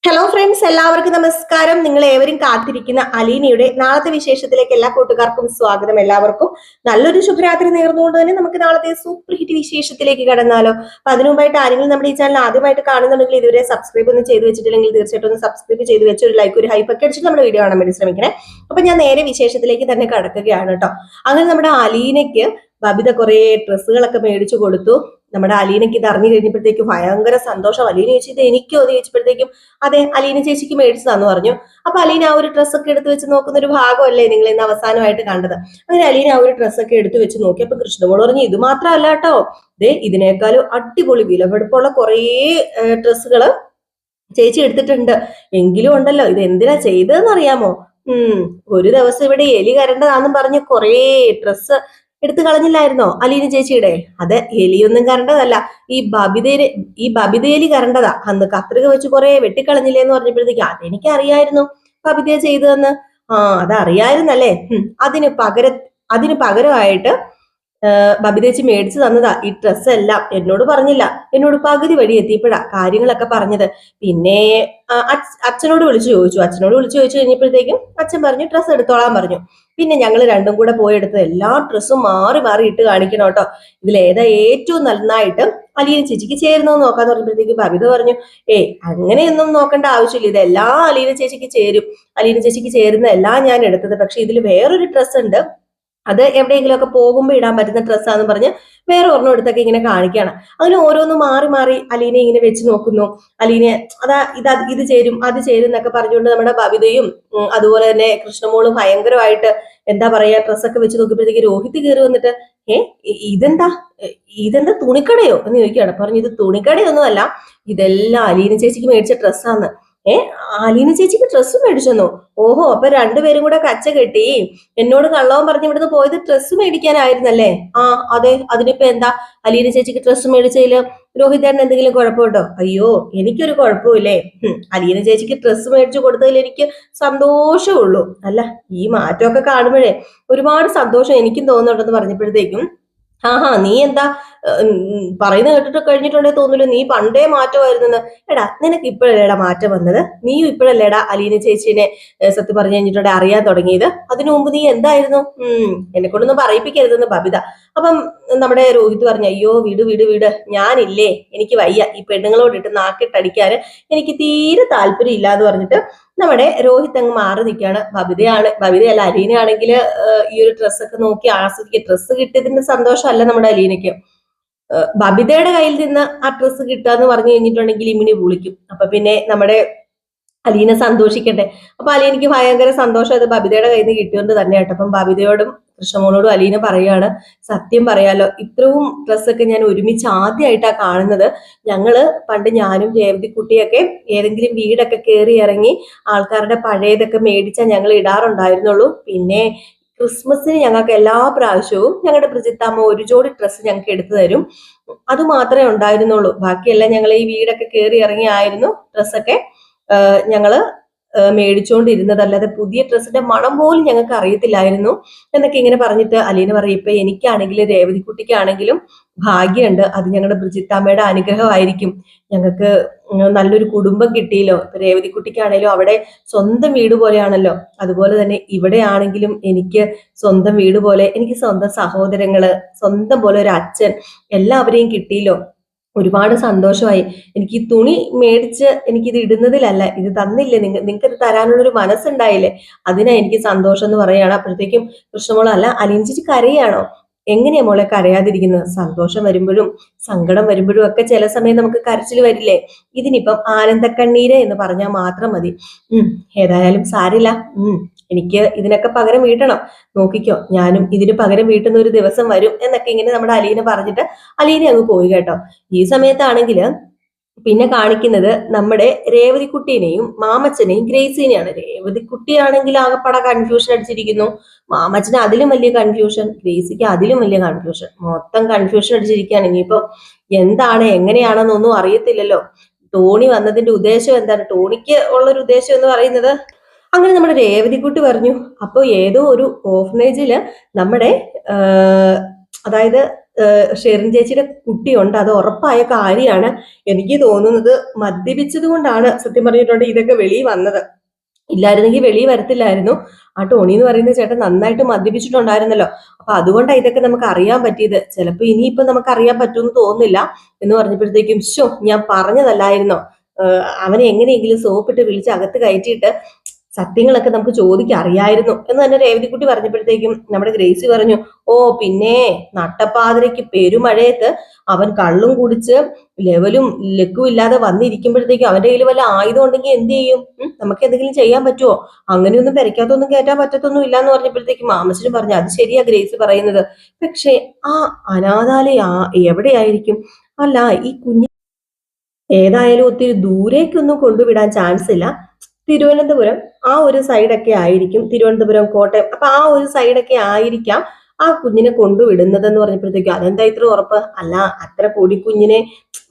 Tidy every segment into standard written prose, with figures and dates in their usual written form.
Hello friends, എല്ലാവർക്കും നമസ്കാരം. നിങ്ങൾ ഏവരും കാത്തിരിക്കുന്ന അലീനയുടെ നാളത്തെ വിശേഷത്തിലേക്ക് എല്ലാ കൂട്ടുകാർക്കും സ്വാഗതം. എല്ലാവർക്കും നല്ലൊരു ശുഭരാത്രി നേർന്നുകൊണ്ട് തന്നെ നമുക്ക് നാളത്തെ സൂപ്പർ ഹിറ്റ് വിശേഷത്തിലേക്ക് കടന്നാലോ. അപ്പൊ അതിനു മുമ്പായിട്ട് ആരെങ്കിലും നമ്മുടെ ഈ ചാനൽ ആദ്യമായിട്ട് കാണുന്നുണ്ടെങ്കിൽ ഇതുവരെ സബ്സ്ക്രൈബ് ഒന്നും ചെയ്ത് വെച്ചിട്ടില്ലെങ്കിൽ തീർച്ചയായിട്ടും ഒന്ന് സബ്സ്ക്രൈബ് ചെയ്ത് വെച്ച് ഒരു ലൈക്ക് ഒരു ഹൈപ്പ് ഒക്കെ അടിച്ചിട്ട് നമ്മുടെ വീഡിയോ കാണാൻ വേണ്ടി ശ്രമിക്കണേ. അപ്പൊ ഞാൻ നേരെ വിശേഷത്തിലേക്ക് തന്നെ കടക്കുകയാണ് കേട്ടോ. അങ്ങനെ നമ്മുടെ അലീനയ്ക്ക് ബബിത കുറെ ഡ്രസ്സുകളൊക്കെ മേടിച്ചു കൊടുത്തു. നമ്മുടെ അലീനയ്ക്ക് ഇത് അറിഞ്ഞു കഴിഞ്ഞപ്പോഴത്തേക്ക് ഭയങ്കര സന്തോഷം. അലീന ചേച്ചി ഇത് എനിക്കോ എന്ന് ചോദിച്ചപ്പോഴത്തേക്കും അതെ, അലീന ചേച്ചിക്ക് മേടിച്ചതാന്ന് പറഞ്ഞു. അപ്പൊ അലീന ആ ഒരു ഡ്രസ്സൊക്കെ എടുത്തു വെച്ച് നോക്കുന്ന ഒരു ഭാഗമല്ലേ നിങ്ങൾ ഇന്ന് അവസാനമായിട്ട് കണ്ടത്. അങ്ങനെ അലീന ആ ഒരു ഡ്രസ്സൊക്കെ എടുത്തു വെച്ച് നോക്കി. അപ്പൊ കൃഷ്ണമോള് പറഞ്ഞു, ഇത് മാത്രമല്ല കേട്ടോ, ദേ ഇതിനേക്കാളും അടിപൊളി വിലപിടിപ്പുള്ള കുറേ ഡ്രസ്സുകള് ചേച്ചി എടുത്തിട്ടുണ്ട്. എങ്കിലും ഉണ്ടല്ലോ, ഇത് എന്തിനാ ചെയ്തതെന്ന് അറിയാമോ? ഒരു ദിവസം ഇവിടെ എലി കരണ്ടതാന്നും പറഞ്ഞ് കുറേ ഡ്രസ്സ് എടുത്തു കളഞ്ഞില്ലായിരുന്നോ അലീന ചേച്ചിയുടെ? അത് എലിയൊന്നും കരണ്ടതല്ല, ഈ ബബിതേലി കരണ്ടതാ. അന്ന് കത്രിക വെച്ച് കുറെ വെട്ടിക്കളഞ്ഞില്ലേന്ന് പറഞ്ഞപ്പോഴത്തേക്ക് അതെനിക്ക് അറിയായിരുന്നു ബബിതയെ ചെയ്തതെന്ന്. അതറിയായിരുന്നല്ലേ. അതിന് പകരമായിട്ട് ബബിതേച്ചി മേടിച്ചു തന്നതാ ഈ ഡ്രസ്സ് എല്ലാം. എന്നോട് പറഞ്ഞില്ല, എന്നോട് പകുതി വഴി എത്തിയപ്പോഴാ കാര്യങ്ങളൊക്കെ പറഞ്ഞത്. പിന്നെ അച്ഛനോട് വിളിച്ചു ചോദിച്ചു കഴിഞ്ഞപ്പോഴത്തേക്കും അച്ഛൻ പറഞ്ഞു ഡ്രസ്സ് എടുത്തോളാൻ പറഞ്ഞു. പിന്നെ ഞങ്ങൾ രണ്ടും കൂടെ പോയി എടുത്തത് എല്ലാ ഡ്രസ്സും മാറി മാറി ഇട്ട് കാണിക്കണം കേട്ടോ. ഇതിലേതാ ഏറ്റവും നന്നായിട്ട് അലീന ചേച്ചിക്ക് ചേരുന്നോന്ന് നോക്കാന്ന് പറഞ്ഞപ്പോഴത്തേക്ക് ബബിത പറഞ്ഞു, അങ്ങനെയൊന്നും നോക്കേണ്ട ആവശ്യമില്ല, ഇതെല്ലാം അലീന ചേച്ചിക്ക് ചേരും. അലീന ചേച്ചിക്ക് ചേരുന്ന എല്ലാം ഞാൻ എടുത്തത്. പക്ഷെ ഇതിൽ വേറൊരു ഡ്രസ്സ് ഉണ്ട്, അത് എവിടെയെങ്കിലും ഒക്കെ പോകുമ്പോൾ ഇടാൻ പറ്റുന്ന ഡ്രസ്സാന്ന് പറഞ്ഞ് വേറെ ഒരെണ്ണം എടുത്തൊക്കെ ഇങ്ങനെ കാണിക്കുകയാണ്. അങ്ങനെ ഓരോന്ന് മാറി മാറി അലീനെ ഇങ്ങനെ വെച്ച് നോക്കുന്നു. അലീനെ ഇത് ചേരും അത് ചേരും എന്നൊക്കെ പറഞ്ഞുകൊണ്ട് നമ്മുടെ ബബിതയും അതുപോലെ തന്നെ കൃഷ്ണമോളും ഭയങ്കരമായിട്ട് എന്താ പറയാ ഡ്രസ്സൊക്കെ വെച്ച് നോക്കിയപ്പോഴത്തേക്ക് രോഹിത് കയറി വന്നിട്ട് ഇതെന്താ ഇതെന്താ തുണിക്കടയോ എന്ന് ചോദിക്കുകയാണ്. പറഞ്ഞു, ഇത് തുണിക്കടയൊന്നും അല്ല, ഇതെല്ലാം അലീന ചേച്ചിക്ക് മേടിച്ച ഡ്രസ്സാന്ന്. അലീന ചേച്ചിക്ക് ഡ്രസ്സ് മേടിച്ചെന്നോ? ഓഹോ, അപ്പൊ രണ്ടുപേരും കൂടെ കച്ച കെട്ടി എന്നോട് കള്ളവും പറഞ്ഞ് ഇവിടുന്ന് പോയത് ഡ്രസ്സ് മേടിക്കാനായിരുന്നല്ലേ? അതെ, അതിനിപ്പോ എന്താ? അലീന ചേച്ചിക്ക് ഡ്രസ്സ് മേടിച്ചതില് രോഹിതേട്ടൻ എന്തെങ്കിലും കുഴപ്പമുണ്ടോ? അയ്യോ, എനിക്കൊരു കുഴപ്പമില്ലേ. അലീന ചേച്ചിക്ക് ഡ്രസ്സ് മേടിച്ചു കൊടുത്തതിൽ എനിക്ക് സന്തോഷമുള്ളൂ. അല്ല, ഈ മാറ്റമൊക്കെ കാണുമ്പോഴേ ഒരുപാട് സന്തോഷം എനിക്കും തോന്നുന്നുണ്ടെന്ന് പറഞ്ഞപ്പോഴത്തേക്കും നീ എന്താ പറയുന്നത് കേട്ടിട്ട് കഴിഞ്ഞിട്ടുണ്ടെങ്കിൽ തോന്നില്ല, നീ പണ്ടേ മാറ്റമായിരുന്നെന്ന്. എടാ, നിനക്ക് ഇപ്പോഴല്ലേടാ മാറ്റം വന്നത്? നീയും ഇപ്പോഴല്ലേടാ അലീന ചേച്ചിനെ സത്യം പറഞ്ഞു കഴിഞ്ഞിട്ടുണ്ടെ അറിയാൻ തുടങ്ങിയത്? അതിനു മുമ്പ് നീ എന്തായിരുന്നു? എന്നെ കൊണ്ടൊന്നും പറയിപ്പിക്കരുതെന്ന് ബബിത. അപ്പം നമ്മുടെ രോഹിത് പറഞ്ഞു, അയ്യോ വീട് ഞാനില്ലേ, എനിക്ക് വയ്യ ഈ പെണ്ണുങ്ങളോടിട്ട് നാക്കിട്ടടിക്കാന് എനിക്ക് തീരെ താല്പര്യം ഇല്ല എന്ന് പറഞ്ഞിട്ട് നമ്മുടെ രോഹിത് അങ്ങ് മാറി നിൽക്കുകയാണ്. ബബിതയല്ല അലീനയാണെങ്കിൽ ഈ ഒരു ഡ്രസ്സൊക്കെ നോക്കി ആസ്വദിക്കുക. ഡ്രസ്സ് കിട്ടിയതിന്റെ സന്തോഷമല്ല നമ്മുടെ അലീനയ്ക്ക്, ബബിതയുടെ കയ്യിൽ നിന്ന് ആ ഡ്രസ്സ് കിട്ടാന്ന് പറഞ്ഞു കഴിഞ്ഞിട്ടുണ്ടെങ്കിൽ ഇമിനി വിളിക്കും. അപ്പൊ പിന്നെ നമ്മുടെ അലീന സന്തോഷിക്കട്ടെ. അപ്പൊ അലീനയ്ക്ക് ഭയങ്കര സന്തോഷം അത് ബബിതയുടെ കയ്യിൽ നിന്ന് കിട്ടിയോണ്ട് തന്നെ കേട്ടോ. അപ്പം ബബിതയോടും കൃഷ്ണമോളോടും അലീന പറയാണ്, സത്യം പറയാലോ, ഇത്രയും ഡ്രസ്സൊക്കെ ഞാൻ ഒരുമിച്ച് ആദ്യമായിട്ടാണ് കാണുന്നത്. ഞങ്ങള് പണ്ട് ഞാനും രേവതി കുട്ടിയൊക്കെ ഏതെങ്കിലും വീടൊക്കെ കയറി ഇറങ്ങി ആൾക്കാരുടെ പഴയതൊക്കെ മേടിച്ചാൽ ഞങ്ങൾ ഇടാറുണ്ടായിരുന്നുള്ളൂ. പിന്നെ ക്രിസ്മസിന് ഞങ്ങൾക്ക് എല്ലാ പ്രാവശ്യവും ഞങ്ങളുടെ ബ്രിജിത്താമ്മ ഒരു ജോഡി ഡ്രസ്സ് ഞങ്ങൾക്ക് എടുത്തു തരും. അത് മാത്രമേ ഉണ്ടായിരുന്നുള്ളൂ. ബാക്കിയെല്ലാം ഞങ്ങൾ ഈ വീടൊക്കെ കയറി ഇറങ്ങി ആയിരുന്നു ഡ്രസ്സൊക്കെ ഞങ്ങള് മേടിച്ചുകൊണ്ടിരുന്നത്. അല്ലാതെ പുതിയ ഡ്രസ്സിന്റെ മണം പോലും ഞങ്ങൾക്ക് അറിയത്തില്ലായിരുന്നു എന്നൊക്കെ ഇങ്ങനെ പറഞ്ഞിട്ട് അലീന പറയും, ഇപ്പൊ എനിക്കാണെങ്കിലും രേവതി കുട്ടിക്കാണെങ്കിലും ഭാഗ്യമുണ്ട്, അത് ഞങ്ങളുടെ ബ്രിജിത്താമ്മയുടെ അനുഗ്രഹമായിരിക്കും. ഞങ്ങൾക്ക് നല്ലൊരു കുടുംബം കിട്ടിയല്ലോ. ഇപ്പൊ രേവതി കുട്ടിക്കാണേലും അവിടെ സ്വന്തം വീട് പോലെയാണല്ലോ, അതുപോലെ തന്നെ ഇവിടെ ആണെങ്കിലും എനിക്ക് സ്വന്തം വീട് പോലെ, എനിക്ക് സ്വന്തം സഹോദരങ്ങള്, സ്വന്തം പോലെ ഒരു അച്ഛൻ, എല്ലാവരെയും കിട്ടിയല്ലോ. ഒരുപാട് സന്തോഷമായി. എനിക്ക് ഈ തുണി മേടിച്ച് എനിക്കിത് ഇടുന്നതിലല്ല, ഇത് തന്നില്ലേ നിങ്ങൾക്ക് ഇത് തരാനുള്ളൊരു മനസ്സുണ്ടായില്ലേ, അതിനാ എനിക്ക് സന്തോഷം എന്ന് പറയാണ്. അപ്പോഴത്തേക്കും കൃഷ്ണമോള്, അല്ല അലീന ചേച്ചി കരയാണോ? എങ്ങനെയാ മോളെ കരയാതിരിക്കുന്നത്? സന്തോഷം വരുമ്പോഴും സങ്കടം വരുമ്പോഴും ഒക്കെ ചില സമയം നമുക്ക് കരച്ചിൽ വരില്ലേ? ഇതിനിപ്പം ആനന്ദക്കണ്ണീര് എന്ന് പറഞ്ഞാൽ മാത്രം മതി. ഏതായാലും സാരില്ല, എനിക്ക് ഇതിനൊക്കെ പകരം വീട്ടണം. നോക്കിക്കോ, ഞാനും ഇതിന് പകരം വീട്ടുന്ന ഒരു ദിവസം വരും എന്നൊക്കെ ഇങ്ങനെ നമ്മുടെ അലീന പറഞ്ഞിട്ട് അലീന അങ്ങ് പോയി കേട്ടോ. ഈ സമയത്താണെങ്കിൽ പിന്നെ കാണിക്കുന്നത് നമ്മുടെ രേവതിക്കുട്ടീനെയും മാമച്ചനെയും ഗ്രേസിനെയാണ്. രേവതിക്കുട്ടിയാണെങ്കിൽ ആകെപ്പാടെ കൺഫ്യൂഷൻ അടിച്ചിരിക്കുന്നു. മാമച്ചന് അതിലും വലിയ കൺഫ്യൂഷൻ, ഗ്രേസിക്ക് അതിലും വലിയ കൺഫ്യൂഷൻ, മൊത്തം കൺഫ്യൂഷൻ അടിച്ചിരിക്കുകയാണ്. ഇനിയിപ്പം എന്താണ് എങ്ങനെയാണെന്നൊന്നും അറിയത്തില്ലല്ലോ. ടോണി വന്നതിന്റെ ഉദ്ദേശം എന്താണ്? ടോണിക്ക് ഉള്ളൊരു ഉദ്ദേശം എന്ന് പറയുന്നത്, അങ്ങനെ നമ്മുടെ രേവതിക്കുട്ടി പറഞ്ഞു, അപ്പോൾ ഏതോ ഒരു ഓർഫനേജില് നമ്മുടെ അതായത് ഷെറിൻ ചേച്ചിയുടെ കുട്ടിയുണ്ട്, അത് ഉറപ്പായ കാര്യമാണ്. എനിക്ക് തോന്നുന്നത് മദ്യപിച്ചത് കൊണ്ടാണ് സത്യം പറഞ്ഞിട്ടുണ്ട് ഇതൊക്കെ വെളിയിൽ വന്നത്. ഇല്ലായിരുന്നെങ്കിൽ വെളിയിൽ വരത്തില്ലായിരുന്നു. ആ ടോണി എന്ന് പറയുന്ന ചേട്ടൻ നന്നായിട്ട് മദ്യപിച്ചിട്ടുണ്ടായിരുന്നല്ലോ. അപ്പൊ അതുകൊണ്ടാണ് ഇതൊക്കെ നമുക്ക് അറിയാൻ പറ്റിയത്. ചിലപ്പോ ഇനിയിപ്പോ നമുക്ക് അറിയാൻ പറ്റുമെന്ന് തോന്നുന്നില്ല എന്ന് പറഞ്ഞപ്പോഴത്തേക്കും ഞാൻ പറഞ്ഞതല്ലായിരുന്നോ, അവനെ എങ്ങനെയെങ്കിലും സോപ്പിട്ട് വിളിച്ച് അകത്ത് കയറ്റിയിട്ട് സത്യങ്ങളൊക്കെ നമുക്ക് ചോദിക്കാൻ അറിയായിരുന്നു എന്ന് തന്നെ രേവതിക്കുട്ടി പറഞ്ഞപ്പോഴത്തേക്കും നമ്മുടെ ഗ്രേസി പറഞ്ഞു, ഓ പിന്നെ നട്ടപ്പാതിരയ്ക്ക് പെരുമഴയത്ത് അവൻ കള്ളും കുടിച്ച് ലെവലും ലക്കും ഇല്ലാതെ വന്നിരിക്കുമ്പോഴത്തേക്കും അവന്റെ കയ്യിൽ വല്ല ആയുധം ഉണ്ടെങ്കിൽ എന്ത് ചെയ്യും? നമുക്ക് എന്തെങ്കിലും ചെയ്യാൻ പറ്റുമോ? അങ്ങനെയൊന്നും പെരയ്ക്കകത്തൊന്നും കയറ്റാൻ പറ്റത്തൊന്നും ഇല്ല എന്ന് പറഞ്ഞപ്പോഴത്തേക്കും മാമച്ചനും പറഞ്ഞു, അത് ശരിയാ ഗ്രേസി പറയുന്നത്. പക്ഷെ ആ അനാഥാലയ എവിടെയായിരിക്കും? അല്ല, ഈ കുഞ്ഞ് ഏതായാലും ഒത്തിരി ദൂരേക്കൊന്നും കൊണ്ടുവിടാൻ ചാൻസ് ഇല്ല. തിരുവനന്തപുരം ആ ഒരു സൈഡൊക്കെ ആയിരിക്കും, തിരുവനന്തപുരം കോട്ടയം, അപ്പൊ ആ ഒരു സൈഡൊക്കെ ആയിരിക്കാം ആ കുഞ്ഞിനെ കൊണ്ടുവിടുന്നതെന്ന് പറഞ്ഞപ്പോഴത്തേക്കും അതെന്താ ഇത്ര ഉറപ്പ്? അല്ല, അത്ര പൊടി കുഞ്ഞിനെ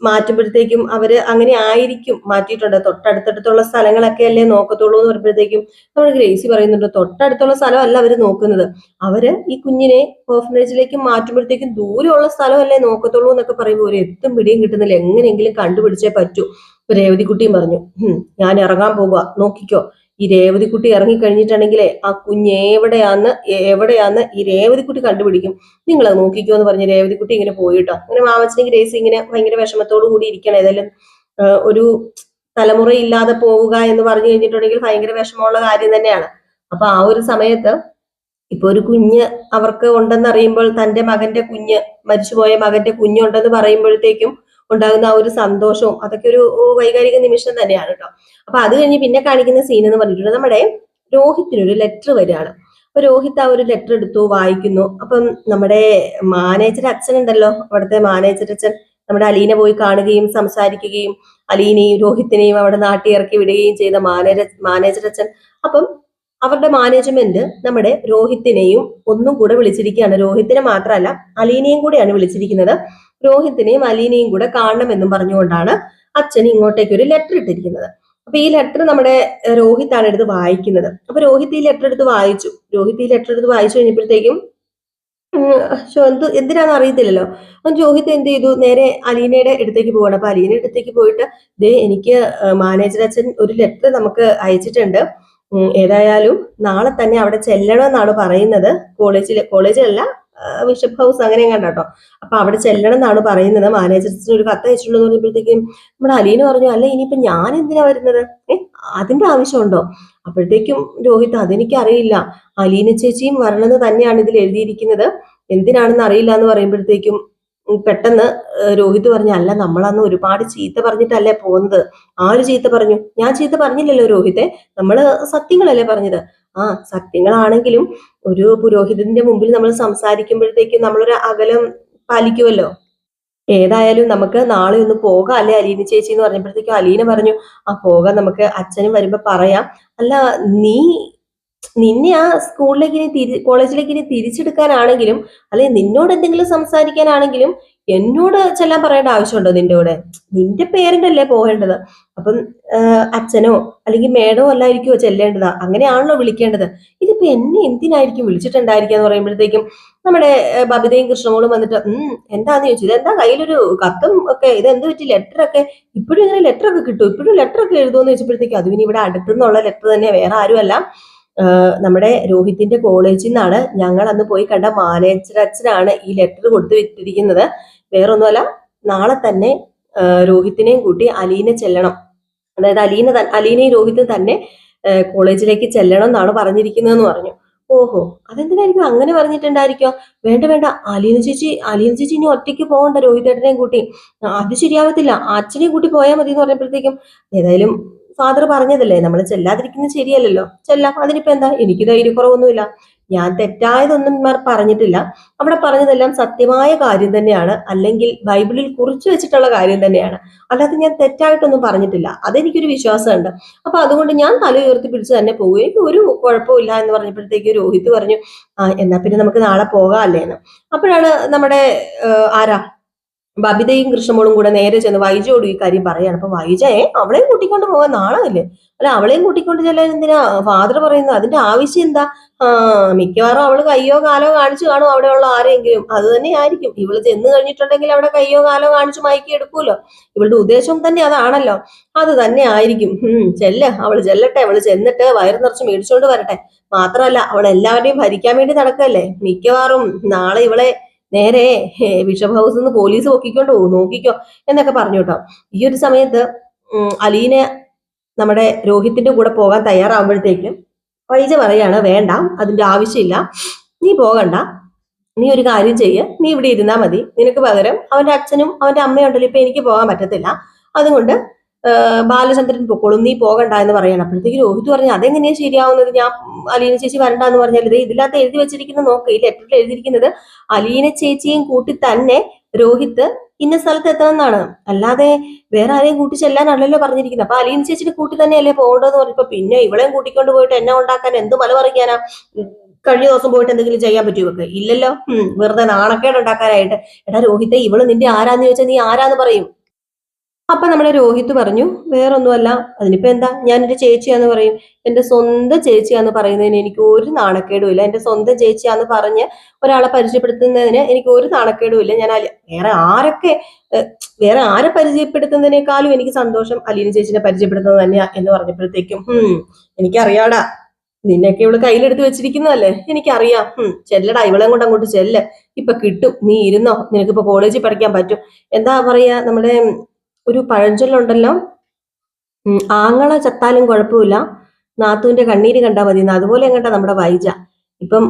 മാറ്റുമ്പോഴത്തേക്കും അവര് അങ്ങനെ ആയിരിക്കും മാറ്റിയിട്ടുണ്ട്. തൊട്ടടുത്തടുത്തുള്ള സ്ഥലങ്ങളൊക്കെ അല്ലേ നോക്കത്തുള്ളൂ എന്ന് പറയുമ്പോഴത്തേക്കും നമ്മൾ ഗ്രേസി പറയുന്നുണ്ട്, തൊട്ടടുത്തുള്ള സ്ഥലമല്ല അവര് നോക്കുന്നത്, അവര് ഈ കുഞ്ഞിനെ ഓർഫനേജിലേക്ക് മാറ്റുമ്പോഴത്തേക്കും ദൂരെയുള്ള സ്ഥലമല്ലേ നോക്കത്തുള്ളൂ എന്നൊക്കെ പറയുമ്പോൾ ഒരു എത്തും പിടിയും കിട്ടുന്നില്ല, എങ്ങനെയെങ്കിലും കണ്ടുപിടിച്ചേ പറ്റൂ. രേവതിക്കുട്ടിയും പറഞ്ഞു, ഞാൻ ഇറങ്ങാൻ പോകുക, നോക്കിക്കോ. ഈ രേവതിക്കുട്ടി ഇറങ്ങി കഴിഞ്ഞിട്ടുണ്ടെങ്കിലേ ആ കുഞ്ഞ് എവിടെയാന്ന് ഈ രേവതിക്കുട്ടി കണ്ടുപിടിക്കും, നിങ്ങൾ നോക്കിക്കോ എന്ന് പറഞ്ഞ് രേവതിക്കുട്ടി ഇങ്ങനെ പോയിട്ടോ. അങ്ങനെ മാമച്ചനെ ഗ്രേസി ഇങ്ങനെ ഭയങ്കര വിഷമത്തോടു കൂടി ഇരിക്കണം. ഏതായാലും ഒരു തലമുറ ഇല്ലാതെ പോവുക എന്ന് പറഞ്ഞു കഴിഞ്ഞിട്ടുണ്ടെങ്കിൽ ഭയങ്കര വിഷമമുള്ള കാര്യം തന്നെയാണ്. അപ്പൊ ആ ഒരു സമയത്ത് ഇപ്പൊ ഒരു കുഞ്ഞ് അവർക്ക് ഉണ്ടെന്ന് അറിയുമ്പോൾ, തന്റെ മകന്റെ കുഞ്ഞ്, മരിച്ചുപോയ മകന്റെ കുഞ്ഞുണ്ടെന്ന് പറയുമ്പോഴത്തേക്കും ഉണ്ടാകുന്ന ആ ഒരു സന്തോഷവും അതൊക്കെ ഒരു വൈകാരിക നിമിഷം തന്നെയാണ് കേട്ടോ. അപ്പൊ അത് കഴിഞ്ഞ് പിന്നെ കാണിക്കുന്ന സീൻ എന്ന് പറഞ്ഞിട്ടുണ്ട്, നമ്മുടെ രോഹിത്തിനൊരു ലെറ്റർ വരികയാണ്. അപ്പൊ രോഹിത്ത് ആ ഒരു ലെറ്റർ എടുത്തു വായിക്കുന്നു. അപ്പം നമ്മുടെ മാനേജർ അച്ഛൻ ഉണ്ടല്ലോ, അവിടുത്തെ മാനേജർ അച്ഛൻ നമ്മുടെ അലീനെ പോയി കാണുകയും സംസാരിക്കുകയും അലീനെയും രോഹിത്തിനെയും അവിടെ നാട്ടി ഇറക്കി വിടുകയും ചെയ്ത മാനേജർ അച്ഛൻ. അപ്പം അവരുടെ മാനേജ്മെന്റ് നമ്മുടെ രോഹിത്തിനെയും ഒന്നും കൂടെ വിളിച്ചിരിക്കുകയാണ്. രോഹിത്തിനെ മാത്രമല്ല അലീനയും കൂടെയാണ് വിളിച്ചിരിക്കുന്നത്. രോഹിത്തിനെയും അലീനയും കൂടെ കാണണമെന്നും പറഞ്ഞുകൊണ്ടാണ് അച്ഛൻ ഇങ്ങോട്ടേക്ക് ഒരു ലെറ്റർ ഇട്ടിരിക്കുന്നത്. അപ്പൊ ഈ ലെറ്റർ നമ്മുടെ രോഹിത്താണ് എടുത്ത് വായിക്കുന്നത്. അപ്പൊ രോഹിത് ഈ ലെറ്റർ എടുത്ത് വായിച്ചു കഴിഞ്ഞപ്പോഴത്തേക്കും എന്തിനാന്ന് അറിയത്തില്ലല്ലോ. രോഹിത് എന്ത് ചെയ്തു, നേരെ അലീനയുടെ അടുത്തേക്ക് പോവാണ്. അപ്പൊ അലീനയുടെ അടുത്തേക്ക് പോയിട്ട്, ദേ എനിക്ക് മാനേജർ അച്ഛൻ ഒരു ലെറ്റർ നമുക്ക് അയച്ചിട്ടുണ്ട്, ഏതായാലും നാളെ തന്നെ അവിടെ ചെല്ലണമെന്നാണ് പറയുന്നത്. കോളേജിലല്ല, ബിഷപ്പ് ഹൗസ് അങ്ങനെ കണ്ടോ. അപ്പൊ അവിടെ ചെല്ലണം എന്നാണ് പറയുന്നത്. മാനേജർസിന് ഒരു കത്ത് അയച്ചിട്ടുള്ളൂ എന്ന് പറഞ്ഞപ്പോഴത്തേക്കും നമ്മുടെ അലീന പറഞ്ഞു, അല്ല ഇനിയിപ്പൊ ഞാൻ എന്തിനാ വരുന്നത്, അതിന്റെ ആവശ്യമുണ്ടോ? അപ്പോഴത്തേക്കും രോഹിത്, അതെനിക്ക് അറിയില്ല, അലീന ചേച്ചിയും വരണമെന്ന് തന്നെയാണ് ഇതിൽ എഴുതിയിരിക്കുന്നത്, എന്തിനാണെന്ന് അറിയില്ല എന്ന് പറയുമ്പോഴത്തേക്കും പെട്ടെന്ന് രോഹിത് പറഞ്ഞു, അല്ല നമ്മളന്ന് ഒരുപാട് ചീത്ത പറഞ്ഞിട്ടല്ലേ പോകുന്നത്. ആര് ചീത്ത പറഞ്ഞു? ഞാൻ ചീത്ത പറഞ്ഞില്ലല്ലോ രോഹിത്തെ, നമ്മള് സത്യങ്ങളല്ലേ പറഞ്ഞത്. ആ സത്യങ്ങളാണെങ്കിലും ഒരു പുരോഹിതന്റെ മുമ്പിൽ നമ്മൾ സംസാരിക്കുമ്പോഴത്തേക്കും നമ്മളൊരു അകലം പാലിക്കുമല്ലോ. ഏതായാലും നമുക്ക് നാളെ ഒന്ന് പോകാം അല്ലെ അലീന ചേച്ചി എന്ന് പറഞ്ഞപ്പോഴത്തേക്കും അലീന പറഞ്ഞു, ആ പോകാം, നമുക്ക് അച്ഛനും വരുമ്പോ പറയാം. അല്ല, നിന്നെ ആ സ്കൂളിലേക്ക് കോളേജിലേക്ക് ഇനി തിരിച്ചെടുക്കാനാണെങ്കിലും അല്ലെ നിന്നോട് എന്തെങ്കിലും സംസാരിക്കാനാണെങ്കിലും എന്നോട് ചെല്ലാൻ പറയേണ്ട ആവശ്യമുണ്ടോ? നിന്റെ കൂടെ നിന്റെ പേരന്റ് അല്ലേ പോകേണ്ടത്. അപ്പം അച്ഛനോ അല്ലെങ്കിൽ മേഡോ അല്ലായിരിക്കുമോ ചെല്ലേണ്ടത്, അങ്ങനെയാണല്ലോ വിളിക്കേണ്ടത്. ഇതിപ്പോ എന്നെ എന്തിനായിരിക്കും വിളിച്ചിട്ടുണ്ടായിരിക്കുക എന്ന് പറയുമ്പോഴത്തേക്കും നമ്മുടെ ബബിതയും കൃഷ്ണമോളും വന്നിട്ട് എന്താന്ന് ചോദിച്ചു, ഇതെന്താ കയ്യിലൊരു കത്തും ഒക്കെ, ഇതെന്ത് പറ്റി ലെറ്ററൊക്കെ, ഇപ്പോഴും ഇങ്ങനെ ലെറ്ററൊക്കെ കിട്ടും, ഇപ്പോഴും ലെറ്ററൊക്കെ എഴുതുമെന്ന് ചോദിച്ചപ്പോഴത്തേക്കും അത് പിന്നെ ഇവിടെ അടുത്തുനിന്നുള്ള ലെറ്റർ തന്നെ, വേറെ ആരുമല്ല, നമ്മുടെ രോഹിത്തിന്റെ കോളേജിൽ നിന്നാണ്, ഞങ്ങൾ അന്ന് പോയി കണ്ട മാനേജർ അച്ഛനാണ് ഈ ലെറ്റർ കൊടുത്തു വിട്ടിരിക്കുന്നത്. വേറൊന്നുമല്ല, നാളെ തന്നെ രോഹിത്തിനെയും കൂട്ടി അലീന ചെല്ലണം, അതായത് അലീനയും രോഹിത്തും തന്നെ കോളേജിലേക്ക് ചെല്ലണം എന്നാണ് പറഞ്ഞിരിക്കുന്നതെന്ന് പറഞ്ഞു. ഓഹോ, അതെന്തിനായിരിക്കും അങ്ങനെ പറഞ്ഞിട്ടുണ്ടായിരിക്കോ? വേണ്ട വേണ്ട, അലീന ചേച്ചി ഇനി ഒറ്റയ്ക്ക് പോകണ്ട രോഹിതേട്ടനെയും കൂട്ടി, അത് ശരിയാവത്തില്ല, അച്ഛനെയും കൂട്ടി പോയാൽ മതി എന്ന് പറഞ്ഞപ്പോഴത്തേക്കും ഏതായാലും ഫാദർ പറഞ്ഞതല്ലേ, നമ്മൾ ചെല്ലാതിരിക്കുന്നത് ശരിയല്ലല്ലോ, ചെല്ലാം, അതിനിപ്പോ എന്താ, എനിക്ക് ധൈര്യക്കുറവൊന്നുമില്ല, ഞാൻ തെറ്റായതൊന്നും പറഞ്ഞിട്ടില്ല, അവിടെ പറഞ്ഞതെല്ലാം സത്യമായ കാര്യം തന്നെയാണ്, അല്ലെങ്കിൽ ബൈബിളിൽ കുറിച്ചു വെച്ചിട്ടുള്ള കാര്യം തന്നെയാണ്, അല്ലാതെ ഞാൻ തെറ്റായിട്ടൊന്നും പറഞ്ഞിട്ടില്ല, അതെനിക്കൊരു വിശ്വാസമുണ്ട്. അപ്പൊ അതുകൊണ്ട് ഞാൻ തല ഉയർത്തി പിടിച്ച് തന്നെ പോകും, എനിക്ക് ഒരു കുഴപ്പമില്ല എന്ന് പറഞ്ഞപ്പോഴത്തേക്ക് രോഹിത് പറഞ്ഞു, എന്നാ പിന്നെ നമുക്ക് നാളെ പോകാം അല്ലേ എന്ന്. അപ്പോഴാണ് നമ്മുടെ ആരാ ബബിതയും കൃഷ്ണമോളും കൂടെ നേരെ ചെന്ന് വൈജയോട് ഈ കാര്യം പറയാണ്. അപ്പൊ വൈജയെ അവളെയും കൂട്ടിക്കൊണ്ട് പോകാൻ നാളമില്ലേ? അല്ല, അവളെയും കൂട്ടിക്കൊണ്ട് ചെല്ലാൻ എന്തിനാ ഫാദർ പറയുന്നത്? അതിന്റെ ആവശ്യം എന്താ? മിക്കവാറും അവള് കയ്യോ കാലോ കാണിച്ചു കാണും അവിടെയുള്ള ആരെങ്കിലും. അത് തന്നെ ആയിരിക്കും. ഇവള് ചെന്ന് കഴിഞ്ഞിട്ടുണ്ടെങ്കിൽ അവിടെ കയ്യോ കാലോ കാണിച്ച് മയക്കി എടുക്കൂലോ. ഇവളുടെ ഉദ്ദേശം തന്നെ അതാണല്ലോ. അത് തന്നെ ആയിരിക്കും. അവള് ചെല്ലട്ടെ. അവള് ചെന്നിട്ട് വയറ് നിറച്ച് മേടിച്ചോണ്ട് വരട്ടെ. മാത്രമല്ല, അവൾ എല്ലാവരെയും ഭരിക്കാൻ വേണ്ടി നടക്കല്ലേ. മിക്കവാറും നാളെ ഇവളെ നേരെ ബിഷപ്പ് ഹൗസിൽ നിന്ന് പോലീസ് പൊക്കിക്കൊണ്ട് പോകും, നോക്കിക്കോ എന്നൊക്കെ പറഞ്ഞു കേട്ടോ. ഈ ഒരു സമയത്ത് അലീന നമ്മുടെ രോഹിത്തിന്റെ കൂടെ പോകാൻ തയ്യാറാവുമ്പോഴത്തേക്കും വൈജ പറയാണ്, വേണ്ട, അതിന്റെ ആവശ്യമില്ല, നീ പോകണ്ട, നീ ഒരു കാര്യം ചെയ്യ്, നീ ഇവിടെ ഇരുന്നാ മതി, നിനക്ക് പകരം അവന്റെ അച്ഛനും അവന്റെ അമ്മയും ഉണ്ടല്ലോ, ഇപ്പൊ എനിക്ക് പോകാൻ പറ്റത്തില്ല, അതുകൊണ്ട് ബാലചന്ദ്രൻ പൊക്കോളും, നീ പോകണ്ട എന്ന് പറയണം. അപ്പോഴത്തേക്ക് രോഹിത് പറഞ്ഞു, അതെങ്ങനെയാ ശരിയാവുന്നത്? ഞാൻ അലീന ചേച്ചി വരണ്ട എന്ന് പറഞ്ഞാൽ ഇത് ഇതിനകത്ത് എഴുതി വെച്ചിരിക്കുന്ന നോക്ക്, ഈ ലെറ്ററിൽ എഴുതിയിരിക്കുന്നത് അലീന ചേച്ചിയും കൂട്ടി തന്നെ രോഹിത് ഇന്ന സ്ഥലത്ത് എത്തണമെന്നാണ്, അല്ലാതെ വേറെ ആരെയും കൂട്ടി ചെല്ലാനല്ലല്ലോ പറഞ്ഞിരിക്കുന്നത്. അപ്പൊ അലീന ചേച്ചിയുടെ കൂട്ടി തന്നെയല്ലേ പോകേണ്ടതെന്ന് പറഞ്ഞപ്പോ പിന്നെ ഇവളെയും കൂട്ടിക്കൊണ്ട് പോയിട്ട് എന്നെ ഉണ്ടാക്കാൻ എന്ത് മല പറിക്കാനാ? കഴിഞ്ഞ ദിവസം പോയിട്ട് എന്തെങ്കിലും ചെയ്യാൻ പറ്റുമോ? ഒക്കെ ഇല്ലല്ലോ. വെറുതെ നാണക്കേട് ഉണ്ടാക്കാനായിട്ട്. എടാ രോഹിത്തെ, ഇവള് നിന്റെ ആരാന്ന് ചോദിച്ചാൽ നീ ആരാന്ന് പറയും. അപ്പൊ നമ്മുടെ രോഹിത് പറഞ്ഞു, വേറൊന്നുമല്ല, അതിനിപ്പോ എന്താ, ഞാൻ എന്റെ ചേച്ചിയാന്ന് പറയും. എന്റെ സ്വന്തം ചേച്ചിയാന്ന് പറയുന്നതിന് എനിക്ക് ഒരു നാണക്കേടും ഇല്ല. എന്റെ സ്വന്തം ചേച്ചിയാന്ന് പറഞ്ഞ് ഒരാളെ പരിചയപ്പെടുത്തുന്നതിന് എനിക്ക് ഒരു നാണക്കേടും ഇല്ല. ഞാൻ വേറെ ആരെ പരിചയപ്പെടുത്തുന്നതിനേക്കാളും എനിക്ക് സന്തോഷം അലീന ചേച്ചിനെ പരിചയപ്പെടുത്തുന്നത് തന്നെയാ എന്ന് പറഞ്ഞപ്പോഴത്തേക്കും എനിക്കറിയാടാ, നിന്നെയൊക്കെ ഇവള് കയ്യിലെടുത്ത് വെച്ചിരിക്കുന്നതല്ലേ, എനിക്കറിയാം. ചെല്ലടാ, ഇവളെ കൊണ്ട് അങ്ങോട്ട് ചെല്ല്, ഇപ്പൊ കിട്ടും, നീ ഇരുന്നോ, നിനക്കിപ്പോ കോളേജിൽ പഠിക്കാൻ പറ്റും. എന്താ പറയാ, നമ്മുടെ ഒരു പഴഞ്ചൊല്ലുണ്ടല്ലോ, ആങ്ങള ചത്താലും കുഴപ്പമില്ല, നാത്തുവിന്റെ കണ്ണീര് കണ്ടാൽ മതി. അതുപോലെ കണ്ട നമ്മുടെ വൈജ. ഇപ്പം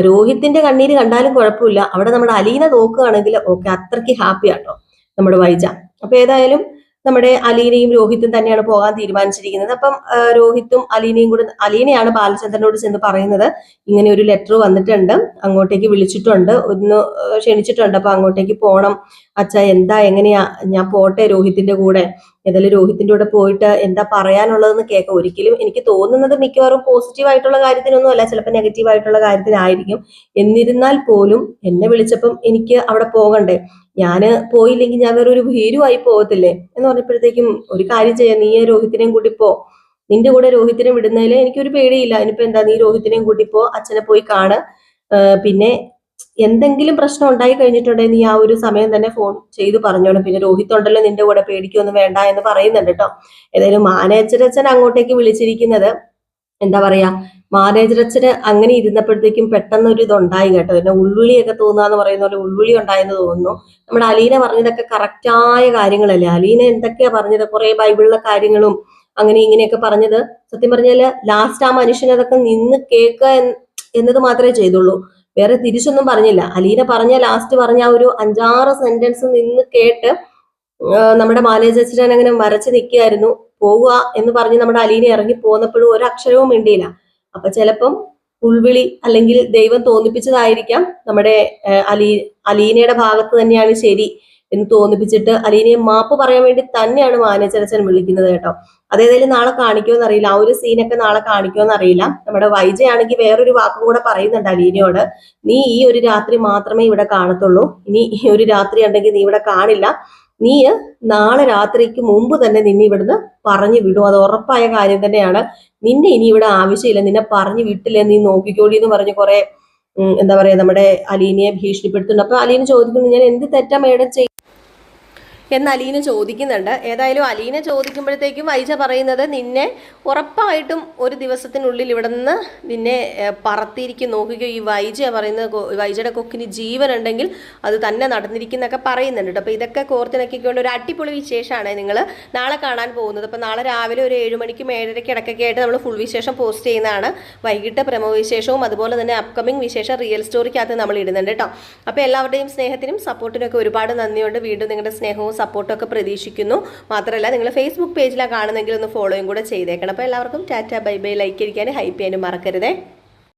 രോഹിത്തിന്റെ കണ്ണീര് കണ്ടാലും കുഴപ്പമില്ല, അവിടെ നമ്മുടെ അലീന നോക്കുകയാണെങ്കിൽ ഓക്കെ, അത്രയ്ക്ക് ഹാപ്പി ആട്ടോ നമ്മുടെ വൈജ. അപ്പൊ ഏതായാലും നമ്മുടെ അലീനയും രോഹിത്തും തന്നെയാണ് പോകാൻ തീരുമാനിച്ചിരിക്കുന്നത്. അപ്പം രോഹിത്തും അലീനയും കൂടെ, അലീനയാണ് ബാലചന്ദ്രനോട് ചെന്ന് പറയുന്നത്, ഇങ്ങനെ ഒരു ലെറ്റർ വന്നിട്ടുണ്ട്, അങ്ങോട്ടേക്ക് വിളിച്ചിട്ടുണ്ട്, ഒന്ന് ക്ഷണിച്ചിട്ടുണ്ട്, അപ്പൊ അങ്ങോട്ടേക്ക് പോണം അച്ഛാ, എന്താ എങ്ങനെയാ, ഞാൻ പോട്ടെ രോഹിത്തിന്റെ കൂടെ, ഏതായാലും രോഹിത്തിന്റെ കൂടെ പോയിട്ട് എന്താ പറയാനുള്ളതെന്ന് കേൾക്കാം. ഒരിക്കലും എനിക്ക് തോന്നുന്നത് മിക്കവാറും പോസിറ്റീവ് ആയിട്ടുള്ള കാര്യത്തിനൊന്നും അല്ല, ചിലപ്പോൾ നെഗറ്റീവ് ആയിട്ടുള്ള കാര്യത്തിനായിരിക്കും. എന്നിരുന്നാൽ പോലും എന്നെ വിളിച്ചപ്പം എനിക്ക് അവിടെ പോകണ്ടേ, ഞാന് പോയില്ലെങ്കിൽ ഞാൻ വേറെ ഒരു ഭീരുവായി പോകത്തില്ലേ എന്ന് പറഞ്ഞപ്പോഴത്തേക്കും, ഒരു കാര്യം ചെയ്യാം, നീ രോഹിത്തിനെയും കൂട്ടി പോ, നിന്റെ കൂടെ രോഹിത്തിനെ വിടുന്നതിൽ എനിക്കൊരു പേടിയില്ല. ഇനിയിപ്പോ എന്താ, നീ രോഹിത്തിനെയും കൂട്ടി പോ, അച്ഛനെ പോയി കാണ്, പിന്നെ എന്തെങ്കിലും പ്രശ്നം ഉണ്ടായി കഴിഞ്ഞിട്ടുണ്ടെങ്കിൽ നീ ആ ഒരു സമയം തന്നെ ഫോൺ ചെയ്ത് പറഞ്ഞോണം. പിന്നെ രോഹിത് ഉണ്ടല്ലോ നിന്റെ കൂടെ, പേടിക്കൊന്നും വേണ്ട എന്ന് പറയുന്നുണ്ട് കേട്ടോ. ഏതായാലും മാനേജരച്ഛൻ അങ്ങോട്ടേക്ക് വിളിച്ചിരിക്കുന്നത്, എന്താ പറയാ, മാനേജരച്ഛന് അങ്ങനെ ഇരുന്നപ്പോഴത്തേക്കും പെട്ടെന്ന് ഒരു ഇതുണ്ടായി കേട്ടോ, പിന്നെ ഉൾവിളിയൊക്കെ തോന്നുക പറയുന്ന പോലെ ഉൾവിളി ഉണ്ടായെന്ന് തോന്നുന്നു. നമ്മുടെ അലീന പറഞ്ഞതൊക്കെ കറക്റ്റായ കാര്യങ്ങളല്ലേ. അലീന എന്തൊക്കെയാ പറഞ്ഞത്, കുറെ ബൈബിളിലെ കാര്യങ്ങളും അങ്ങനെ ഇങ്ങനെയൊക്കെ പറഞ്ഞത്. സത്യം പറഞ്ഞാല് ലാസ്റ്റ് ആ മനുഷ്യൻ അതൊക്കെ നിന്ന് കേൾക്കുക എന്നത് മാത്രമേ ചെയ്തുള്ളൂ, വേറെ തിരിച്ചൊന്നും പറഞ്ഞില്ല. അലീന പറഞ്ഞ ലാസ്റ്റ് പറഞ്ഞ ആ ഒരു 5-6 സെന്റൻസ് നിന്ന് കേട്ട് നമ്മുടെ മാനേജർ അങ്ങനെ വരച്ച് നിൽക്കുകയായിരുന്നു. പോവുക എന്ന് പറഞ്ഞ് നമ്മുടെ അലീന ഇറങ്ങി പോന്നപ്പോഴും ഒരു അക്ഷരവും മിണ്ടിയില്ല. അപ്പൊ ചിലപ്പം ഉൾവിളി അല്ലെങ്കിൽ ദൈവം തോന്നിപ്പിച്ചതായിരിക്കാം, നമ്മുടെ അലീനയുടെ ഭാഗത്ത് തന്നെയാണ് ശരി എന്ന് തോന്നിപ്പിച്ചിട്ട് അലീനയെ മാപ്പ് പറയാൻ വേണ്ടി തന്നെയാണ് മാനേജരച്ചൻ വിളിക്കുന്നത് കേട്ടോ. അതേതായാലും നാളെ കാണിക്കുമെന്ന് അറിയില്ല, ആ ഒരു സീനൊക്കെ നാളെ കാണിക്കുമെന്ന് അറിയില്ല. നമ്മുടെ വൈജയാണെങ്കിൽ വേറൊരു വാക്കും കൂടെ പറയുന്നുണ്ട് അലീനയോട്, നീ ഈ ഒരു രാത്രി മാത്രമേ ഇവിടെ കാണത്തുള്ളൂ, ഇനി ഈ ഒരു രാത്രി ഉണ്ടെങ്കിൽ നീ ഇവിടെ കാണില്ല, നീ നാളെ രാത്രിക്ക് മുമ്പ് തന്നെ നിന്നെ ഇവിടുന്ന് പറഞ്ഞു വിടും, അത് ഉറപ്പായ കാര്യം തന്നെയാണ്, നിന്നെ ഇനി ഇവിടെ ആവശ്യമില്ല, നിന്നെ പറഞ്ഞു വിട്ടില്ലേ, നീ നോക്കിക്കോളി എന്ന് പറഞ്ഞ് കുറെ എന്താ പറയാ നമ്മുടെ അലീനയെ ഭീഷണിപ്പെടുത്തുന്നുണ്ട്. അപ്പൊ അലീന ചോദിക്കുന്നു, ഞാൻ എന്ത് തെറ്റാ മേഡം എന്ന് അലീന ചോദിക്കുന്നുണ്ട്. ഏതായാലും അലീന ചോദിക്കുമ്പോഴത്തേക്കും വൈജ പറയുന്നത്, നിന്നെ ഉറപ്പായിട്ടും ഒരു ദിവസത്തിനുള്ളിൽ ഇവിടെ നിന്ന് നിന്നെ പറത്തിയിരിക്കും, നോക്കിക്കോ. ഈ വൈജ പറയുന്നത്, വൈജയുടെ കൊക്കിന് ജീവൻ ഉണ്ടെങ്കിൽ അത് തന്നെ നടന്നിരിക്കുന്നൊക്കെ പറയുന്നുണ്ട് കേട്ടോ. അപ്പോൾ ഇതൊക്കെ കോർത്തിണക്കിക്കൊണ്ട് ഒരു അടിപൊളി വിശേഷമാണ് നിങ്ങൾ നാളെ കാണാൻ പോകുന്നത്. അപ്പോൾ നാളെ രാവിലെ ഒരു 7 മണിക്കും 7:30 ഇടയ്ക്കൊക്കെ ആയിട്ട് നമ്മൾ ഫുൾ വിശേഷം പോസ്റ്റ് ചെയ്യുന്നതാണ്. വൈകിട്ട് പ്രമോ വിശേഷവും അതുപോലെ തന്നെ അപ്കമിങ് വിശേഷം റിയൽ സ്റ്റോറിക്കകത്ത് നമ്മൾ ഇടുന്നുണ്ട് കേട്ടോ. അപ്പോൾ എല്ലാവരുടെയും സ്നേഹത്തിനും സപ്പോർട്ടിനും ഒക്കെ ഒരുപാട് നന്ദിയുണ്ട്. വീണ്ടും നിങ്ങളുടെ സ്നേഹവും സപ്പോർട്ടൊക്കെ പ്രതീക്ഷിക്കുന്നു. മാത്രമല്ല, നിങ്ങൾ ഫേസ്ബുക്ക് പേജിലാണ് കാണുന്നെങ്കിൽ ഒന്ന് ഫോളോയും കൂടെ ചെയ്തേക്കണം. അപ്പോൾ എല്ലാവർക്കും ടാറ്റ ബൈ ബൈ, ലൈക്ക് അടിക്കാനും ഹൈപ്പ് ചെയ്യാനും മറക്കരുതേ.